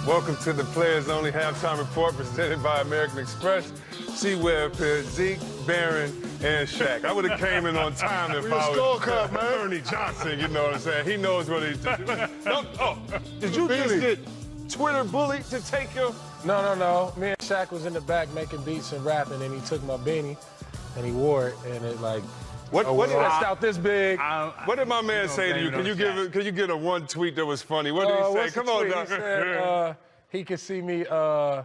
Welcome to the Players Only Halftime Report presented by American Express. C-Web here, Zeke, Barron, and Shaq. I would have came in on time if I was Ernie Johnson, you know what I'm saying? He knows what he's doing. Did you just get Twitter bullied to take your... No. Me and Shaq was in the back making beats and rapping, and he took my beanie and he wore it, and it like... What did out this big. What did my man say to you? Can you get a one tweet that was funny? What did he say? Come on, Doc. He said he could see me.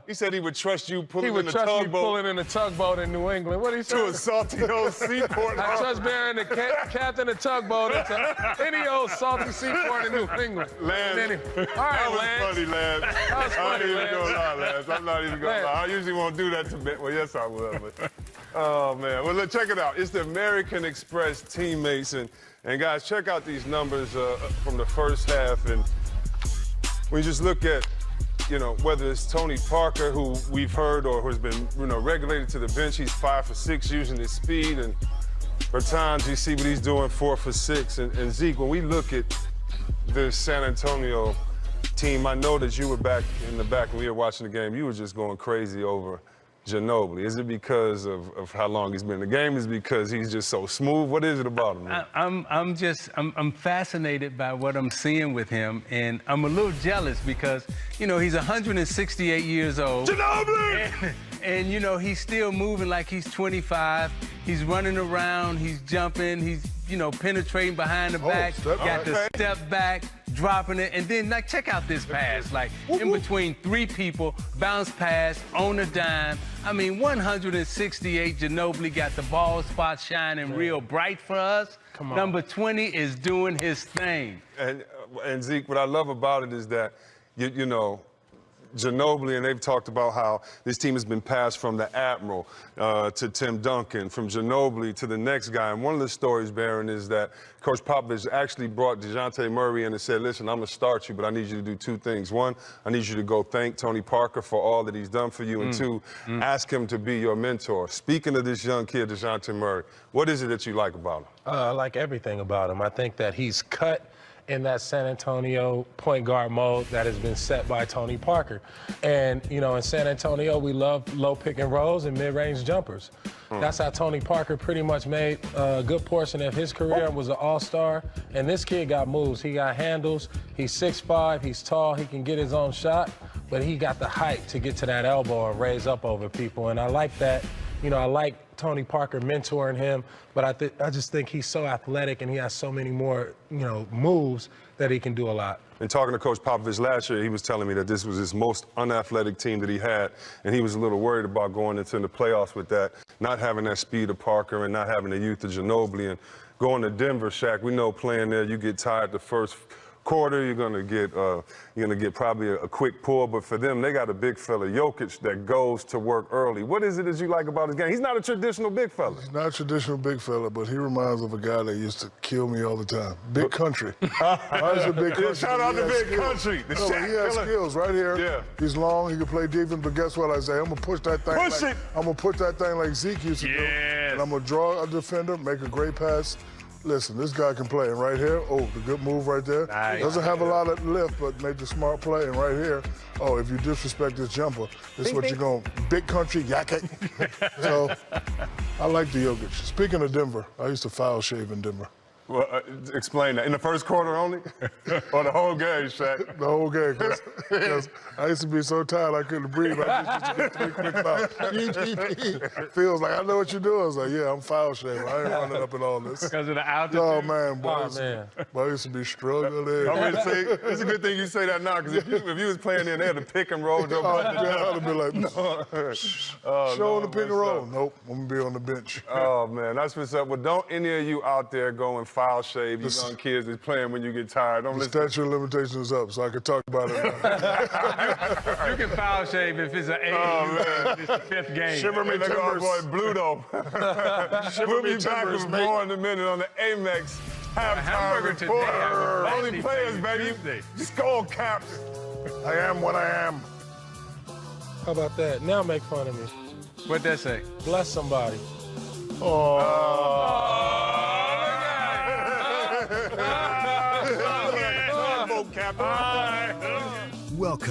He said he would trust you pulling in the tugboat. He would trust me pulling in a tugboat in New England. What did he say? To a salty old seaport. I trust Barron, the captain of the tugboat, into any old salty seaport in New England. Lance, All right, that was funny, Lance. That was funny, I ain't even gonna lie, Lance. I'm not even gonna lie. I usually won't do that to Ben. Well, yes, I will. But, oh, man. Well, look, check it out. It's the American Express teammates. And guys, check out these numbers from the first half. And when you just look at, you know, whether it's Tony Parker, who we've heard or who's been, regulated to the bench, he's 5 for 6 using his speed. And for times, you see what he's doing, 4 for 6. And Zeke, when we look at this San Antonio team, I know that you were back in the back when we were watching the game. You were just going crazy over Ginobili. Is it because of how long he's been in the game? Is it because he's just so smooth? What is it about him, man? I'm fascinated by what I'm seeing with him, and I'm a little jealous because, he's 168 years old. Ginobili! And he's still moving like he's 25. He's running around, he's jumping, he's, penetrating behind the back, got the step back, dropping it, and then, check out this pass. In between 3 people, bounce pass on a dime. I mean, 168, Ginobili got the ball spot shining real bright for us. Come on. Number 20 is doing his thing. And Zeke, what I love about it is that, Ginobili, and they've talked about how this team has been passed from the Admiral to Tim Duncan, from Ginobili to the next guy. And one of the stories, Barron, is that Coach Popovich actually brought DeJounte Murray in and said, listen, I'm going to start you, but I need you to do 2 things. 1, I need you to go thank Tony Parker for all that he's done for you. And 2, ask him to be your mentor. Speaking of this young kid, DeJounte Murray, what is it that you like about him? I like everything about him. I think that he's cut in that San Antonio point guard mode that has been set by Tony Parker. And, in San Antonio, we love low pick and rolls and mid-range jumpers. That's how Tony Parker pretty much made a good portion of his career and was an all-star. And this kid got moves. He got handles. He's 6'5", he's tall, he can get his own shot, but he got the height to get to that elbow and raise up over people. And I like that. I like Tony Parker mentoring him, but I just think he's so athletic and he has so many more, moves that he can do a lot. And talking to Coach Popovich last year, he was telling me that this was his most unathletic team that he had, and he was a little worried about going into the playoffs with that, not having that speed of Parker and not having the youth of Ginobili. And going to Denver, Shaq, we know playing there, you get tired the first quarter, you're gonna get probably a quick pull, but for them, they got a big fella, Jokic, that goes to work early. What is it that you like about his game? He's not a traditional big fella. He's not a traditional big fella, but he reminds of a guy that used to kill me all the time. Big Country. Why is it Big Country? Shout out to Big Country. No, he has skills right here. Yeah. He's long, he can play defense, but guess what I say? I'm gonna push that thing. I'm gonna push that thing like Zeke used to do. And I'm gonna draw a defender, make a great pass. Listen, this guy can play, and right here, the good move right there. Nice. Doesn't have a lot of lift, but made the smart play, and right here, if you disrespect this jumper, this is what you're going, Big Country, yak it. So, I like the Jokic. Speaking of Denver, I used to foul shave in Denver. Well, explain that. In the first quarter only? Or the whole game, Shaq? The whole game, because I used to be so tired I couldn't breathe. I just used to get 3 quick fouls. Feels like, I know what you're doing. I was like, yeah, I'm foul shaving. I ain't running up in all this. Because of the altitude? Oh, man, boy, I used to be struggling. I mean, see, it's a good thing you say that now, because if you was playing in there, the pick and roll, I'd have been like, no. Show the pick and roll. Nope, I'm going to be on the bench. Oh, man, that's what's up. Well, don't any of you out there go and foul shave, you young kids that's playing when you get tired. Don't listen. The statute of limitations is up, so I can talk about it now. You can foul shave if it's an 8. It's the 5th game. Shiver me timbers. Our boy Bluto. We'll be back with more in a minute on the Amex halftime report. Only players, baby. Skull caps. I am what I am. How about that? Now make fun of me. What'd that say? Bless somebody. Welcome.